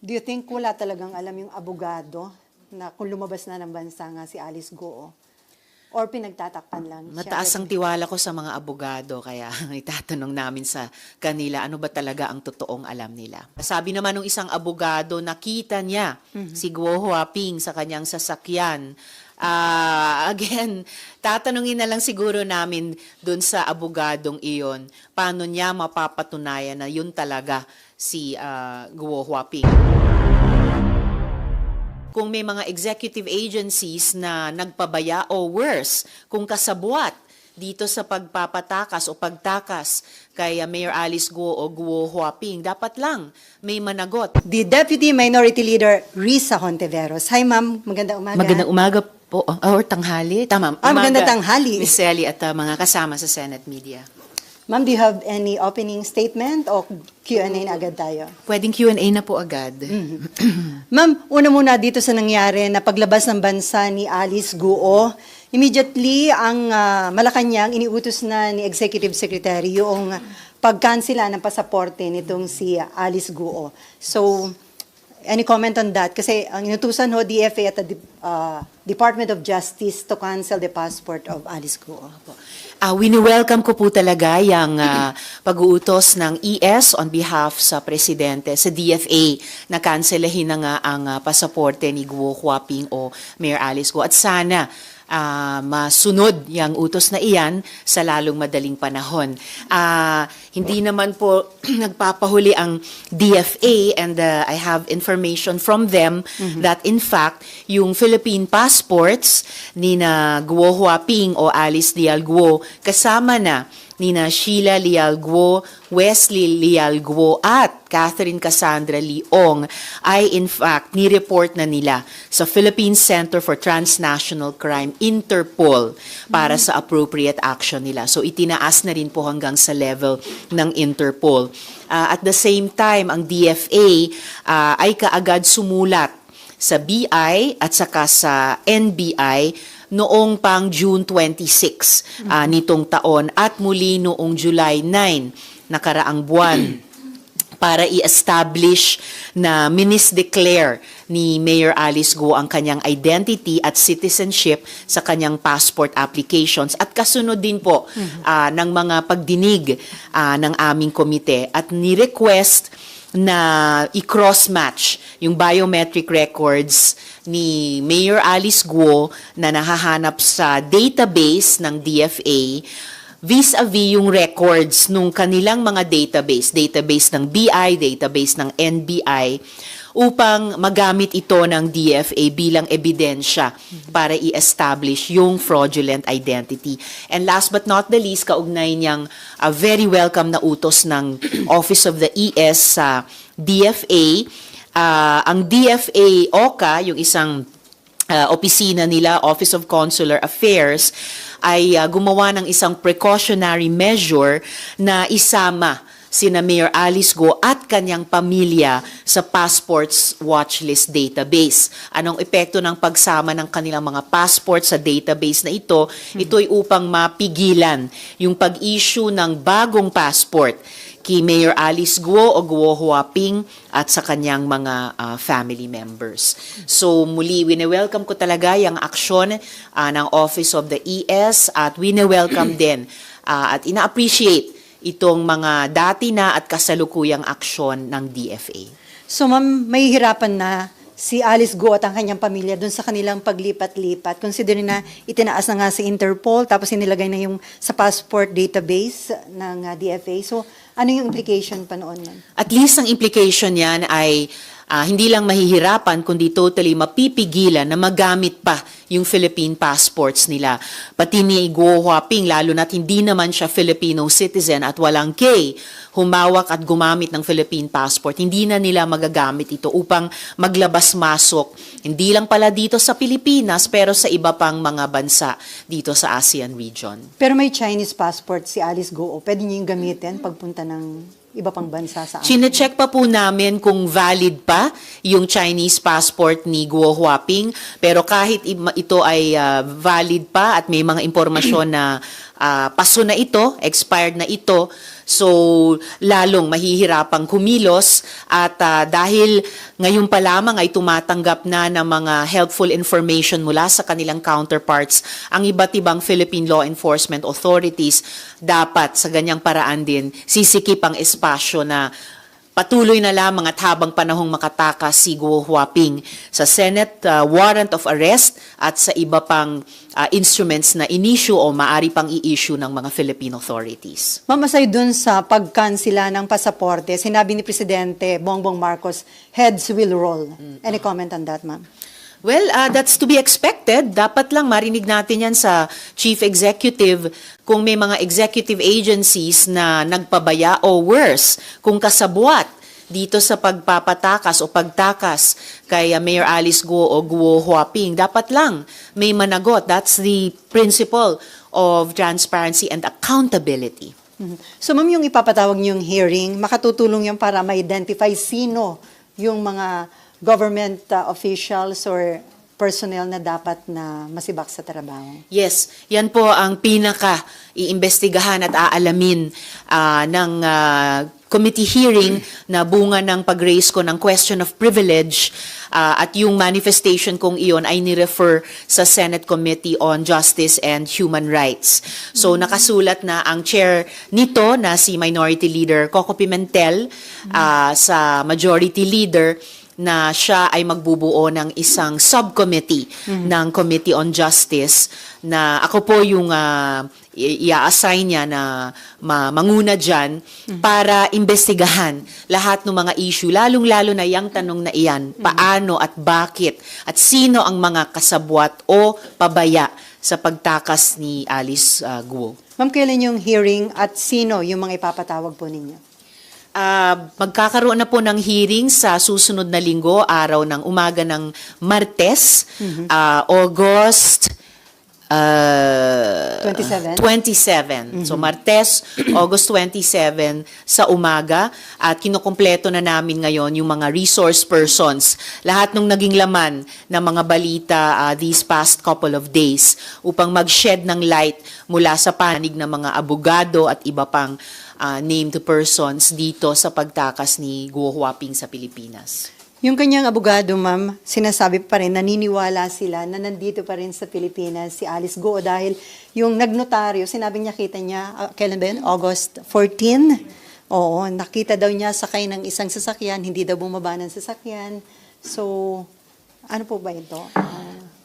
Do you think wala talagang alam yung abogado na kung lumabas na ng bansa nga si Alice Goo? Or pinagtatakpan lang siya? Mataas ang tiwala ko sa mga abogado, kaya itatanong namin sa kanila ano ba talaga ang totoong alam nila. Sabi naman ng isang abogado, nakita niya si Guo Huaping sa kanyang sasakyan. Again, tatanungin na lang siguro namin dun sa abogadong iyon, paano niya mapapatunayan na yun talaga si Guo Huaping. Kung may mga executive agencies na nagpabaya o worse, kung kasabwat dito sa pagpapatakas o pagtakas kay Mayor Alice Guo o Guo Huaping, dapat lang may managot. The Deputy Minority Leader, Risa Hontiveros. Hi ma'am, magandang umaga. Magandang umaga po, or tanghali. Tama, umaga, magandang tanghali. Miss Sally at mga kasama sa Senate Media. Ma'am, do you have any opening statement o Q&A na agad tayo? Pwedeng Q&A na po agad. Ma'am, una muna dito sa nangyari na paglabas ng bansa ni Alice Guo, immediately ang Malacanang iniutos na ni Executive Secretary yung pagkansela ng pasaporte nitong si Alice Guo. So, any comment on that? Kasi ang inutusan ho DFA at the Department of Justice to cancel the passport of Alice Guo. Wini-welcome ko po talaga yung pag-uutos ng ES on behalf sa Presidente, sa DFA, na kanselahin na nga ang pasaporte ni Guo Huaping o Mayor Alice Guo. At sana masunod yung utos na iyan sa lalong madaling panahon. Hindi naman po nagpapahuli ang DFA, and I have information from them that in fact, yung Philippine passports ni na Guo Huaping o Alice Leal Guo kasama na nina Sheila Leal Guo, Wesley Leal Guo at Catherine Cassandra Leong ay in fact nireport na nila sa Philippine Center for Transnational Crime, Interpol, para sa appropriate action nila. So itinaas na rin po hanggang sa level ng Interpol. At the same time, ang DFA ay kaagad sumulat sa BI at saka sa NBI noong pang June 26 nitong taon at muli noong July 9 nakaraang buwan para i-establish na minisdeclare ni Mayor Alice Guo ang kanyang identity at citizenship sa kanyang passport applications at kasunod din po ng mga pagdinig ng aming komite at ni-request na i-cross-match yung biometric records ni Mayor Alice Guo na nahahanap sa database ng DFA vis-a-vis yung records nung kanilang mga database ng BI, database ng NBI, upang magamit ito ng DFA bilang ebidensya para i-establish yung fraudulent identity. And last but not the least, kaugnay niyang very welcome na utos ng Office of the ES sa DFA, ang DFA OCA, yung isang opisina nila, Office of Consular Affairs, ay gumawa ng isang precautionary measure na isama sina Mayor Alice Guo at kanyang pamilya sa passports watchlist database. Anong epekto ng pagsama ng kanilang mga passports sa database na ito? Ito'y upang mapigilan yung pag-issue ng bagong passport kay Mayor Alice Guo o Guo Huaping at sa kanyang mga family members. So muli, wini-welcome ko talaga yung aksyon ng Office of the ES at wini-welcome din at ina-appreciate itong mga dati na at kasalukuyang aksyon ng DFA. So ma'am, may hirapan na si Alice Guo at ang kanyang pamilya doon sa kanilang paglipat-lipat. Considering na itinaas na nga sa Interpol, tapos inilagay na yung sa passport database ng DFA. So ano yung implication pa noon, ma'am? At least ang implication yan ay hindi lang mahihirapan, kundi totally mapipigilan na magamit pa yung Philippine passports nila. Pati ni Guo Huaping, lalo na't hindi naman siya Filipino citizen at walang K, humawak at gumamit ng Philippine passport, hindi na nila magagamit ito upang maglabas-masok. Hindi lang pala dito sa Pilipinas, pero sa iba pang mga bansa dito sa ASEAN region. Pero may Chinese passport si Alice Guo. Pwede niyo yung gamitin pagpunta ng iba pang bansa sa atin? Chine-check pa po namin kung valid pa yung Chinese passport ni Guo Huaping, pero kahit ito ay valid pa at may mga impormasyon na paso na ito, expired na ito, So, lalong mahihirapang kumilos at dahil ngayon pa lamang ay tumatanggap na ng mga helpful information mula sa kanilang counterparts, ang iba't ibang Philippine law enforcement authorities dapat sa ganyang paraan din sisikip ang espasyo na patuloy na lamang at habang panahong makatakas si Guo Huaping sa Senate warrant of arrest at sa iba pang instruments na in-issue o maari pang i-issue ng mga Philippine authorities. Ma'am, aside dun sa pagkansila ng pasaporte, sinabi ni Presidente Bongbong Marcos, heads will roll. Any comment on that, ma'am? Well, that's to be expected. Dapat lang marinig natin yan sa Chief Executive kung may mga executive agencies na nagpabaya o worse, kung kasabwat dito sa pagpapatakas o pagtakas kay Mayor Alice Guo o Guo Huaping. Dapat lang may managot. That's the principle of transparency and accountability. So ma'am, yung ipapatawag niyong hearing, makatutulong yung para ma-identify sino yung mga government officials or personnel na dapat na masibak sa trabaho. Yes, yan po ang pinaka iimbestigahan at aalamin ng committee hearing na bunga ng pag-raise ko ng question of privilege at yung manifestation kong iyon ay ni-refer sa Senate Committee on Justice and Human Rights. So nakasulat na ang chair nito na si Minority Leader Coco Pimentel sa Majority Leader na siya ay magbubuo ng isang subcommittee ng Committee on Justice na ako po yung i-assign niya na manguna dyan para imbestigahan lahat ng mga issue, lalong-lalo na yung tanong na iyan, paano at bakit at sino ang mga kasabwat o pabaya sa pagtakas ni Alice Guo. Ma'am, kailan yung hearing at sino yung mga ipapatawag po ninyo? Magkakaroon na po ng hearing sa susunod na linggo, araw ng umaga ng Martes, August 27. So Martes, August 27 sa umaga at kinukumpleto na namin ngayon yung mga resource persons, lahat ng naging laman ng mga balita these past couple of days upang mag-shed ng light mula sa panig ng mga abogado at iba pang named persons dito sa pagtakas ni Guo Huaping sa Pilipinas. Yung kanyang abogado, ma'am, sinasabi pa rin, naniniwala sila na nandito pa rin sa Pilipinas si Alice Guo dahil yung nagnotaryo, sinabi niya, kita niya, kailan ba yun? August 14? Oo, nakita daw niya sakay ng isang sasakyan, hindi daw bumaba ng sasakyan. So, ano po ba ito?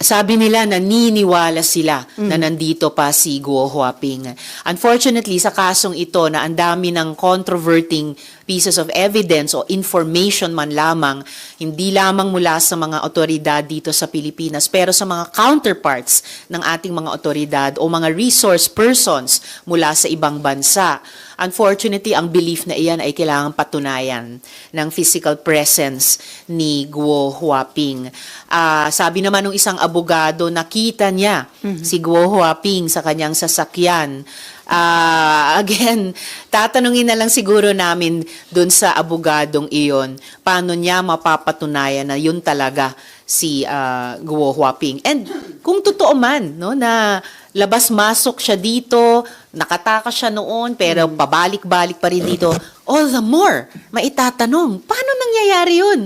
Sabi nila naniniwala sila na nandito pa si Guo Huaping. Unfortunately, sa kasong ito na ang dami ng controverting pieces of evidence o information man lamang, hindi lamang mula sa mga otoridad dito sa Pilipinas, pero sa mga counterparts ng ating mga otoridad o mga resource persons mula sa ibang bansa. Unfortunately, ang belief na iyan ay kailangang patunayan ng physical presence ni Guo Huaping. Sabi naman ng isang abogado, nakita niya si Guo Huaping sa kanyang sasakyan. Again, tatanungin na lang siguro namin dun sa abogadong iyon, paano niya mapapatunayan na yun talaga si Guo Huaping. And kung totoo man, no, na labas-masok siya dito, nakatakas siya noon, pero pabalik-balik pa rin dito, all the more, maitatanong, paano nangyayari yun?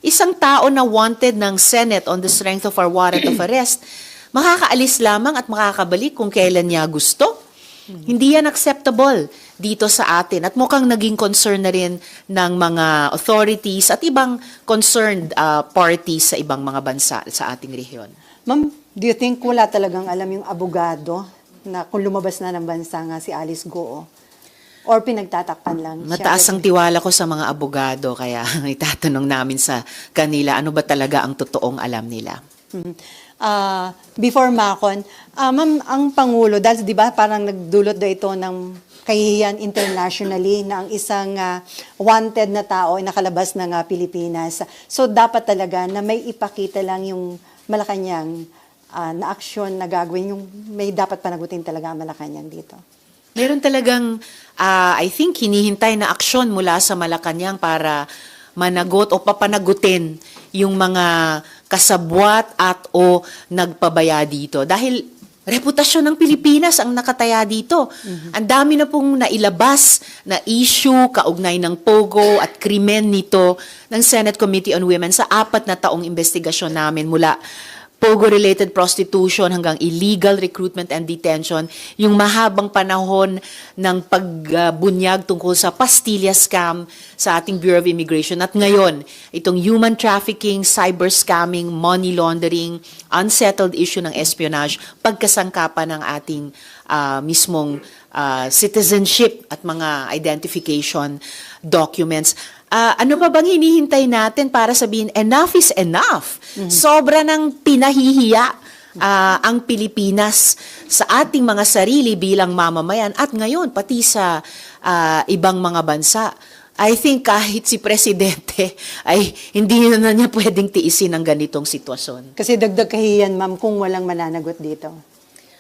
Isang tao na wanted ng Senate on the strength of our warrant of arrest, makakaalis lamang at makakabalik kung kailan niya gusto. Hindi yan acceptable dito sa atin at mukhang naging concern na rin ng mga authorities at ibang concerned parties sa ibang mga bansa sa ating rehiyon. Ma'am, do you think wala talagang alam yung abogado na kung lumabas na ng bansa nga si Alice Guo? Or pinagtatakpan lang siya? Mataas ang tiwala ko sa mga abogado kaya itatanong namin sa kanila ano ba talaga ang totoong alam nila. Before Macon, ma'am, ang Pangulo, dahil di ba parang nagdulot daw ito ng kahihiyan internationally na ang isang wanted na tao ay nakalabas ng Pilipinas. So dapat talaga na may ipakita lang yung Malacanang na aksyon na gagawin, yung may dapat panagutin talaga ang Malacanang dito. Meron talagang, I think, hinihintay na aksyon mula sa Malacanang para managot o papanagutin yung mga kasabwat at o nagpabaya dito. Dahil reputasyon ng Pilipinas ang nakataya dito. Ang dami na pong nailabas na issue kaugnay ng POGO at krimen nito ng Senate Committee on Women sa 4 na taong investigasyon namin mula POGO-related prostitution hanggang illegal recruitment and detention, yung mahabang panahon ng pagbunyag tungkol sa pastilla scam sa ating Bureau of Immigration. At ngayon, itong human trafficking, cyber scamming, money laundering, unsettled issue ng espionage, pagkasangkapan ng ating mismong citizenship at mga identification documents. Ano pa bang hinihintay natin para sabihin, enough is enough? Sobra ng pinahihiya ang Pilipinas sa ating mga sarili bilang mamamayan at ngayon pati sa ibang mga bansa. I think kahit si Presidente ay hindi na niya pwedeng tiisin ang ganitong sitwasyon. Kasi dagdag kahiyan, ma'am, kung walang mananagot dito.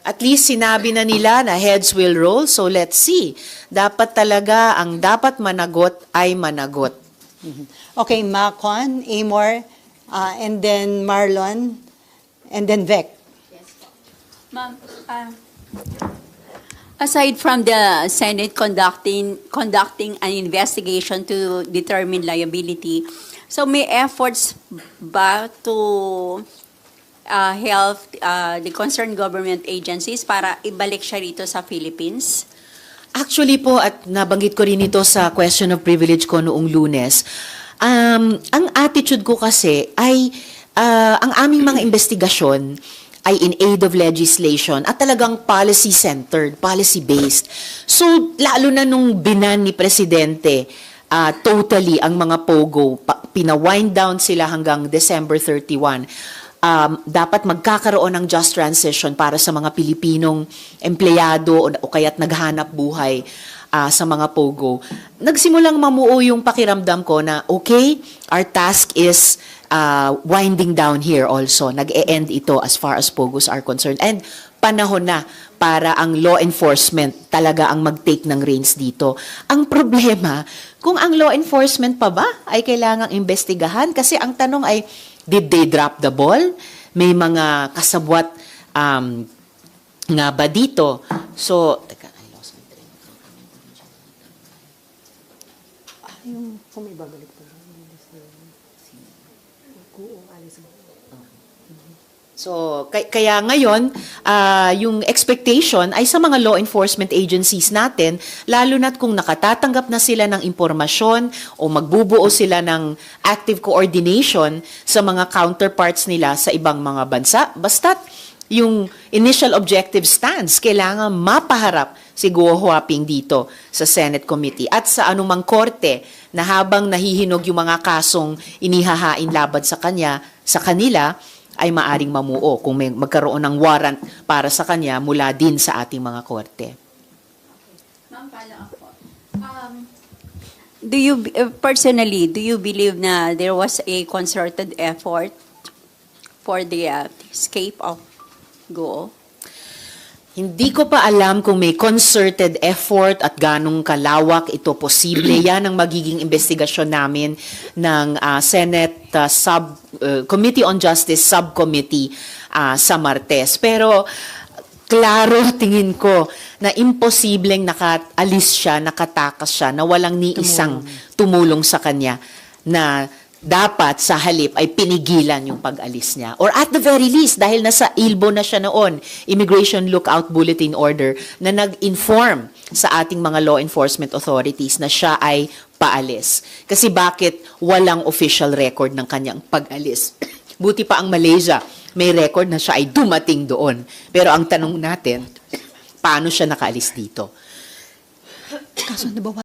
At least sinabi na nila na heads will roll, so let's see. Dapat talaga, ang dapat managot ay managot. Okay, Macon, Amor, and then Marlon, and then Vec. Ma'am, aside from the Senate conducting an investigation to determine liability, so may efforts ba to help the concerned government agencies para ibalik siya rito sa Philippines? Actually po, at nabanggit ko rin ito sa question of privilege ko noong Lunes, ang attitude ko kasi ay ang aming mga investigasyon ay in aid of legislation at talagang policy-centered, policy-based. So, lalo na nung binan ni Presidente, totally ang mga POGO, pina-wind down sila hanggang December 31. Dapat magkakaroon ng just transition para sa mga Pilipinong empleyado o kaya't naghanap buhay sa mga POGO. Nagsimulang mamuo yung pakiramdam ko na, okay, our task is winding down here also. Nag-e-end ito as far as POGOs are concerned. And panahon na para ang law enforcement talaga ang mag-take ng reins dito. Ang problema, kung ang law enforcement pa ba ay kailangang investigahan? Kasi ang tanong ay, did they drop the ball? May mga kasabwat nga ba dito? So, teka, I lost my train. Yung kung may babalik pa. So, kaya ngayon, yung expectation ay sa mga law enforcement agencies natin, lalo na't kung nakatatanggap na sila ng impormasyon o magbubuo sila ng active coordination sa mga counterparts nila sa ibang mga bansa, basta't yung initial objective stands, kailangan mapaharap si Guo Huaping dito sa Senate Committee at sa anumang korte na habang nahihinog yung mga kasong inihahain laban sa kanila, ay maaring mamuo kung may magkaroon ng warrant para sa kanya mula din sa ating mga korte. Ma'am, follow up po. Do you personally, do you believe na there was a concerted effort for the escape of Guo? Hindi ko pa alam kung may concerted effort at ganong kalawak ito posible. Yan ang magiging investigasyon namin ng Senate Committee on Justice Subcommittee sa Martes. Pero klaro tingin ko na imposibleng nakaalis siya, nakatakas siya, na walang ni isang tumulong sa kanya na dapat sa halip ay pinigilan yung pag-alis niya. Or at the very least, dahil nasa ILBO na siya noon, Immigration Lookout Bulletin Order, na nag-inform sa ating mga law enforcement authorities na siya ay paalis. Kasi bakit walang official record ng kanyang pag-alis? Buti pa ang Malaysia, may record na siya ay dumating doon. Pero ang tanong natin, paano siya nakaalis dito? Kaso nabawa